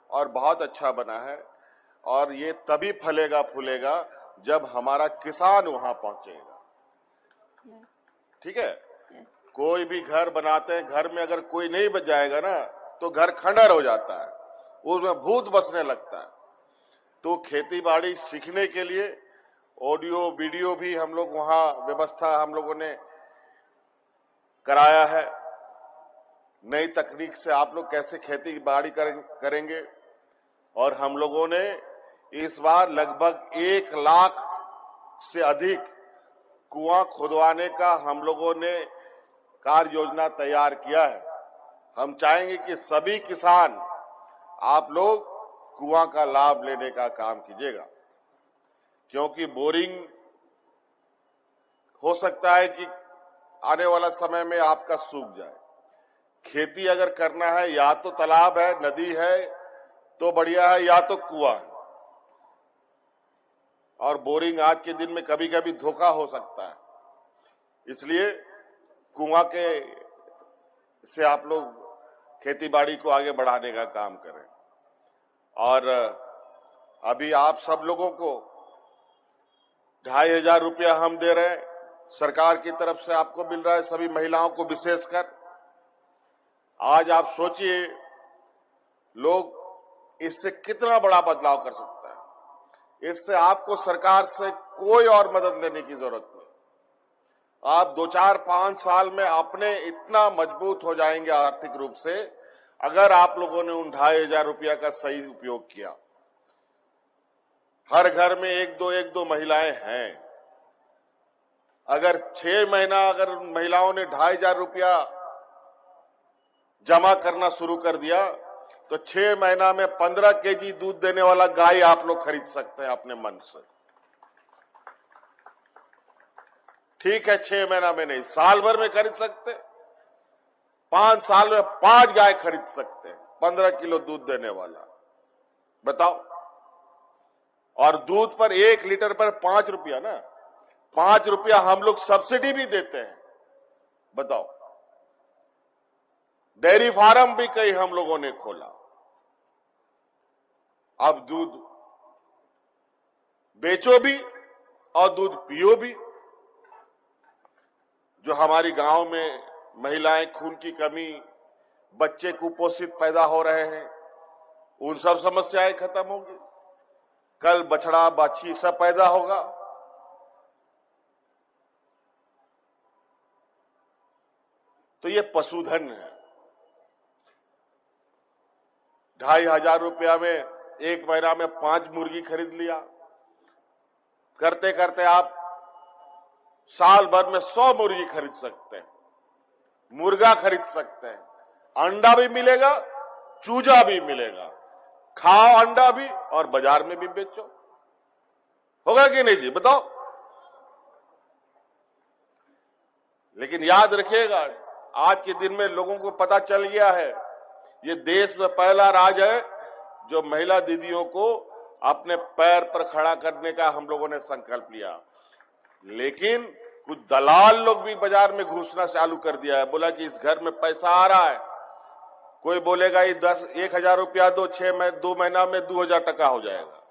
और बहुत अच्छा बना है। और ये तभी फलेगा फूलेगा जब हमारा किसान वहां पहुंचेगा। ठीक है? कोई भी घर बनाते हैं, घर में अगर कोई नहीं बच जाएगा ना तो घर खंडर हो जाता है, उसमें भूत बसने लगता है। तो खेती बाड़ी सीखने के लिए ऑडियो वीडियो भी हम लोग वहां व्यवस्था हम लोगों ने कराया है। नई तकनीक से आप लोग कैसे खेती बाड़ी करेंगे। और हम लोगों ने इस बार लगभग 1 लाख से अधिक कुआं खुदवाने का हम लोगों ने कार्य योजना तैयार किया है। हम चाहेंगे कि सभी किसान आप लोग कुआं का लाभ लेने का काम कीजिएगा, क्योंकि बोरिंग हो सकता है कि आने वाला समय में आपका सूख जाए। खेती अगर करना है, या तो तालाब है, नदी है तो बढ़िया है, या तो कुआं है। और बोरिंग आज के दिन में कभी कभी धोखा हो सकता है, इसलिए कुआं के से आप लोग खेती बाड़ी को आगे बढ़ाने का काम करें। और अभी आप सब लोगों को 2500 रुपया हम दे रहे हैं, सरकार की तरफ से आपको मिल रहा है, सभी महिलाओं को विशेषकर। आज आप सोचिए लोग इससे कितना बड़ा बदलाव कर सकता है। इससे आपको सरकार से कोई और मदद लेने की जरूरत नहीं। आप 2-4-5 साल में अपने इतना मजबूत हो जाएंगे आर्थिक रूप से, अगर आप लोगों ने उन 2500 रुपया का सही उपयोग किया। हर घर में एक दो महिलाएं हैं। अगर 6 महीना अगर महिलाओं ने 2,500 रुपया जमा करना शुरू कर दिया तो 6 महीना में 15 केजी दूध देने वाला गाय आप लोग खरीद सकते हैं अपने मन से। ठीक है, 6 महीना में नहीं, साल भर में खरीद सकते। 5 साल में 5 गाय खरीद सकते हैं 15 किलो दूध देने वाला। बताओ। और दूध पर 1 लीटर पर 5 रुपया ना, 5 रुपया हम लोग सब्सिडी भी देते हैं। बताओ। डेयरी फार्म भी कई हम लोगों ने खोला। अब दूध बेचो भी और दूध पियो भी। जो हमारी गांव में महिलाएं खून की कमी, बच्चे कुपोषित पैदा हो रहे हैं, उन सब समस्याएं खत्म होंगी। कल बछड़ा बाछी सब पैदा होगा। तो ये पशुधन है। 2,500 रुपया में 1 महीना में 5 मुर्गी खरीद लिया। करते करते आप साल भर में 100 मुर्गी खरीद सकते हैं, मुर्गा खरीद सकते हैं, अंडा भी मिलेगा, चूजा भी मिलेगा। खाओ अंडा भी और बाजार में भी बेचो। होगा कि नहीं जी? बताओ। लेकिन याद रखिएगा, आज के दिन में लोगों को पता चल गया है, ये देश में पहला राज्य है जो महिला दीदियों को अपने पैर पर खड़ा करने का हम लोगों ने संकल्प लिया। लेकिन कुछ दलाल लोग भी बाजार में घुसना चालू कर दिया है। बोला कि इस घर में पैसा आ रहा है, कोई बोलेगा ये 1,000 रुपया दो, 2 महीना में 2,000 टका हो जाएगा।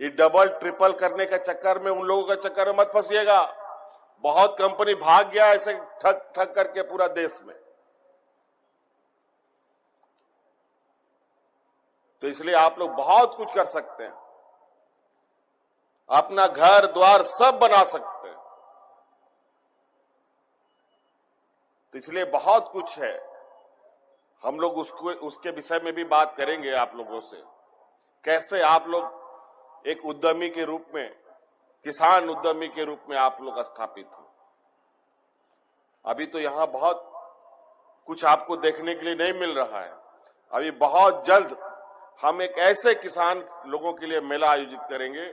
ये डबल ट्रिपल करने के चक्कर में, उन लोगों के चक्कर में मत फंसिएगा। बहुत कंपनी भाग गया ऐसे ठग ठग करके पूरा देश में। तो इसलिए आप लोग बहुत कुछ कर सकते हैं, अपना घर द्वार सब बना सकते हैं। तो इसलिए बहुत कुछ है, हम लोग उसके विषय में भी बात करेंगे आप लोगों से। कैसे आप लोग एक उद्यमी के रूप में, किसान उद्यमी के रूप में आप लोग स्थापित हो। अभी तो यहां बहुत कुछ आपको देखने के लिए नहीं मिल रहा है। अभी बहुत जल्द हम एक ऐसे किसान लोगों के लिए मेला आयोजित करेंगे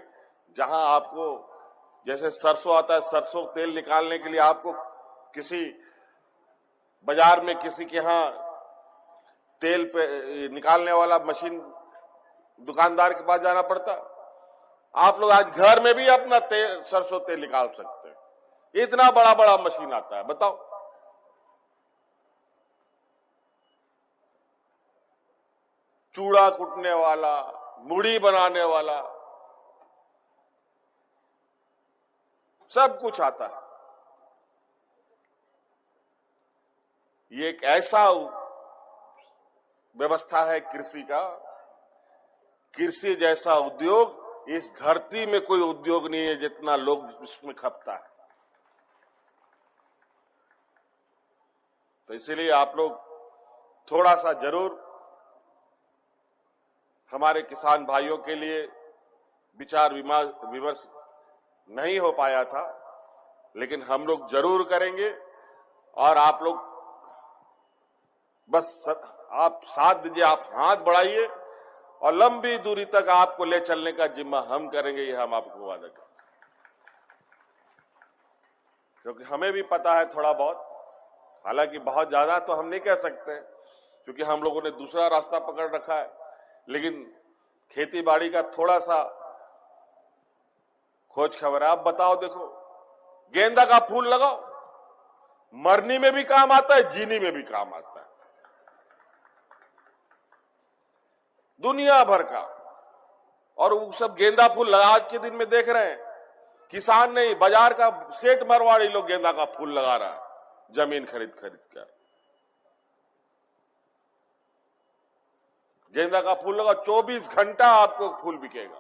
जहां आपको, जैसे सरसों आता है, सरसों तेल निकालने के लिए आपको किसी बाजार में किसी के यहां तेल पे निकालने वाला मशीन दुकानदार के पास जाना पड़ता। आप लोग आज घर में भी अपना सरसों तेल निकाल सकते हैं। इतना बड़ा बड़ा मशीन आता है। बताओ। चूड़ा कूटने वाला, मुड़ी बनाने वाला, सब कुछ आता है। ये एक ऐसा व्यवस्था है कृषि का, कृषि जैसा उद्योग इस धरती में कोई उद्योग नहीं है जितना लोग इसमें खपता है। तो इसीलिए आप लोग थोड़ा सा जरूर हमारे किसान भाइयों के लिए विचार विमर्श नहीं हो पाया था, लेकिन हम लोग जरूर करेंगे। और आप लोग बस आप साथ दीजिए, आप हाथ बढ़ाइए और लंबी दूरी तक आपको ले चलने का जिम्मा हम करेंगे, ये हम आपको वादा करेंगे। क्योंकि हमें भी पता है थोड़ा बहुत, हालांकि बहुत ज्यादा तो हम नहीं कह सकते क्योंकि हम लोगों ने दूसरा रास्ता पकड़ रखा है, लेकिन खेती बाड़ी का थोड़ा सा खोज खबर है। आप बताओ, देखो गेंदा का फूल लगाओ, मरनी में भी काम आता है, जीनी में भी काम आता है, दुनिया भर का। और वो सब गेंदा फूल आज के दिन में देख रहे हैं, किसान नहीं, बाजार का सेठ मरवाड़ी लोग गेंदा का फूल लगा रहा है जमीन खरीद खरीद कर। गेंदा का फूल लगा, 24 घंटा आपको फूल बिकेगा।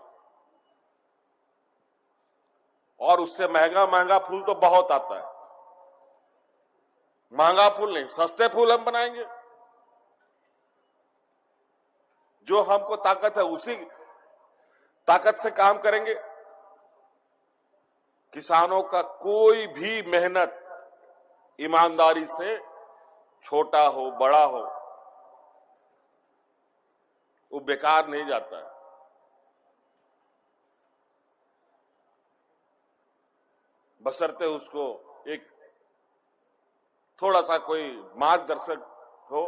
और उससे महंगा महंगा फूल तो बहुत आता है। महंगा फूल नहीं, सस्ते फूल हम बनाएंगे। जो हमको ताकत है उसी ताकत से काम करेंगे। किसानों का कोई भी मेहनत ईमानदारी से, छोटा हो बड़ा हो, वो बेकार नहीं जाता है। बशर्ते उसको एक थोड़ा सा कोई मार्गदर्शक हो।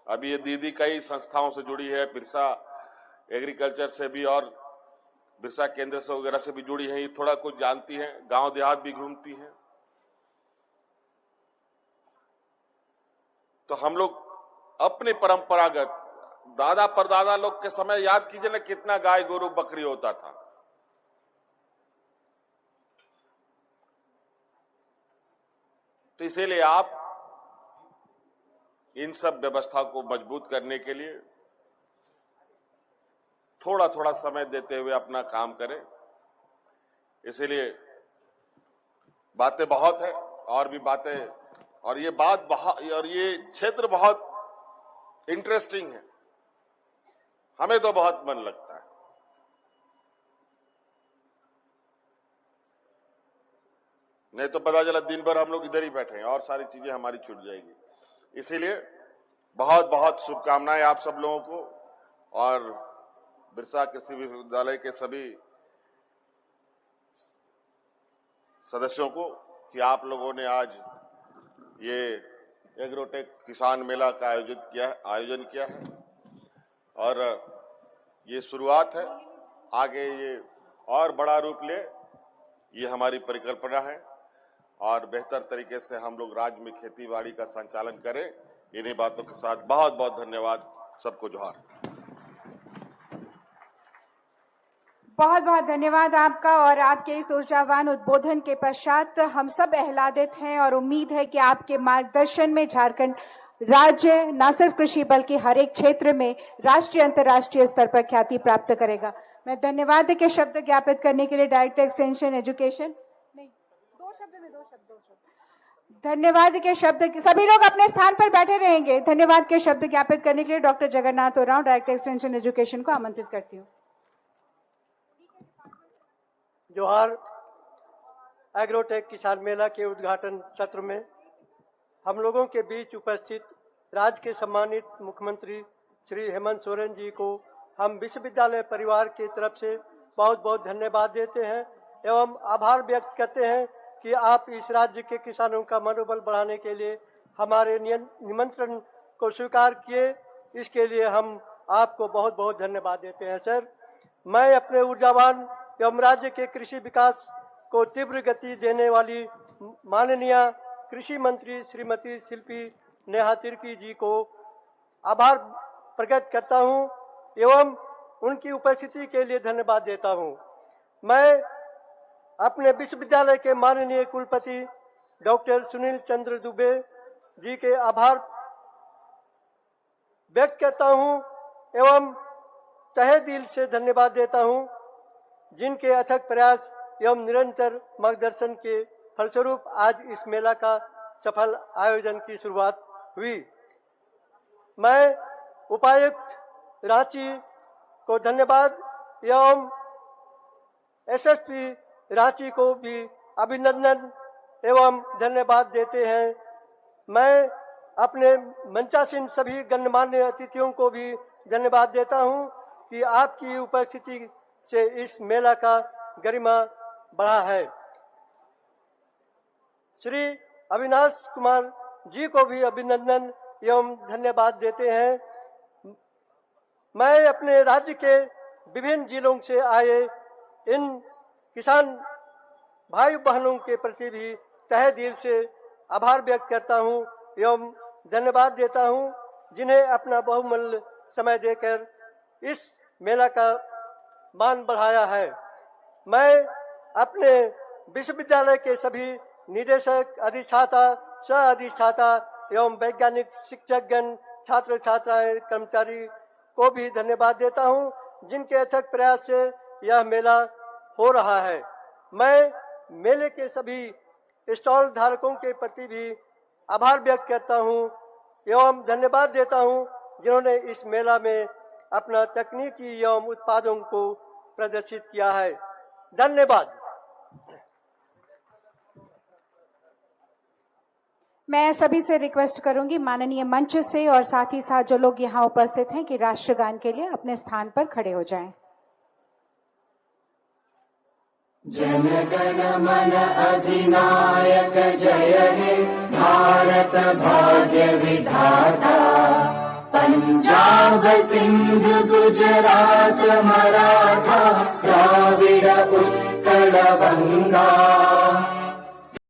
अभी ये दीदी कई संस्थाओं से जुड़ी है, बिरसा एग्रीकल्चर से भी और बिरसा केंद्र से वगैरह से भी जुड़ी है, ये थोड़ा कुछ जानती हैं, गांव देहात भी घूमती हैं। तो हम लोग अपने परंपरागत दादा परदादा लोग के समय याद कीजिए ना, कितना गाय गोरु बकरी होता था। तो इसीलिए आप इन सब व्यवस्था को मजबूत करने के लिए थोड़ा थोड़ा समय देते हुए अपना काम करें। इसीलिए बातें बहुत है और भी बातें, और ये बात और ये क्षेत्र बहुत इंटरेस्टिंग है, हमें तो बहुत मन लगता है। नहीं तो पता चला दिन भर हम लोग इधर ही बैठे हैं और सारी चीजें हमारी छूट जाएगी। इसीलिए बहुत बहुत शुभकामनाएं आप सब लोगों को और बिरसा कृषि विश्वविद्यालय के सभी सदस्यों को कि आप लोगों ने आज ये एग्रोटेक किसान मेला का आयोजन किया है और ये शुरुआत है, आगे ये और बड़ा रूप ले, ये हमारी परिकल्पना है और बेहतर तरीके से हम लोग राज्य में खेती बाड़ी का संचालन करें। इन्हीं बातों के साथ बहुत बहुत धन्यवाद, सबको जोहार। बहुत बहुत धन्यवाद आपका। और आपके इस ऊर्जावान उद्बोधन के पश्चात हम सब आह्लादित हैं और उम्मीद है कि आपके मार्गदर्शन में झारखंड राज्य न सिर्फ कृषि बल्कि हर एक क्षेत्र में राष्ट्रीय अंतर्राष्ट्रीय स्तर पर ख्याति प्राप्त करेगा। मैं धन्यवाद के शब्द ज्ञापित करने के लिए डायरेक्टर एक्सटेंशन एजुकेशन, नहीं दो शब्द धन्यवाद के शब्द, सभी लोग अपने स्थान पर बैठे रहेंगे। धन्यवाद के शब्द ज्ञापित करने के लिए doctor Jagannath Oram director extension education को आमंत्रित करती हूँ। जोहार। एग्रोटेक किसान मेला के उद्घाटन सत्र में हम लोगों के बीच उपस्थित राज्य के सम्मानित मुख्यमंत्री श्री हेमंत सोरेन जी को हम विश्वविद्यालय परिवार की तरफ से बहुत बहुत धन्यवाद देते हैं एवं आभार व्यक्त करते हैं कि आप इस राज्य के किसानों का मनोबल बढ़ाने के लिए हमारे निमंत्रण को स्वीकार किए। इसके लिए हम आपको बहुत बहुत धन्यवाद देते हैं सर। मैं अपने ऊर्जावान एवं राज्य के कृषि विकास को तीव्र गति देने वाली माननीय कृषि मंत्री श्रीमती शिल्पी नेहा तिर्की जी को आभार प्रकट करता हूं एवं उनकी उपस्थिति के लिए धन्यवाद देता हूं। मैं अपने विश्वविद्यालय के माननीय कुलपति डॉक्टर सुनील चंद्र दुबे जी के आभार व्यक्त करता हूं एवं तहे दिल से धन्यवाद देता हूं, जिनके अथक प्रयास एवं निरंतर मार्गदर्शन के फलस्वरूप आज इस मेला का सफल आयोजन की शुरुआत हुई। मैं उपायुक्त रांची को धन्यवाद एवं एसएसपी रांची को भी अभिनंदन एवं धन्यवाद देते हैं। मैं अपने मंचासीन सभी गणमान्य अतिथियों को भी धन्यवाद देता हूं कि आपकी उपस्थिति से इस मेला का गरिमा बढ़ा है। श्री अविनाश कुमार जी को भी अभिनंदन एवं धन्यवाद देते हैं। मैं अपने राज्य के विभिन्न जिलों से आए इन किसान भाई बहनों के प्रति भी तहे दिल से आभार व्यक्त करता हूं एवं धन्यवाद देता हूं, जिन्हें अपना बहुमूल्य समय देकर इस मेला का मान बढ़ाया है। मैं अपने विश्वविद्यालय के सभी निदेशक, अधिष्ठाता, सह अधिष्ठाता एवं वैज्ञानिक शिक्षकगण, छात्र छात्राएं, कर्मचारी को भी धन्यवाद देता हूं, जिनके अथक प्रयास से यह मेला हो रहा है। मैं मेले के सभी स्टॉल धारकों के प्रति भी आभार व्यक्त करता हूं एवं धन्यवाद देता हूं, जिन्होंने इस मेला में अपना तकनीकी एवं उत्पादों को प्रदर्शित किया है। धन्यवाद। मैं सभी से रिक्वेस्ट करूंगी माननीय मंच से और साथ ही साथ जो लोग यहाँ उपस्थित हैं कि राष्ट्रगान के लिए अपने स्थान पर खड़े हो जाएं। जन गण मन अधिनायक जय हे भारत भाग्य विधाता, पंजाब सिंध गुजरात मराठा द्राविड़ उत्कल बंगा,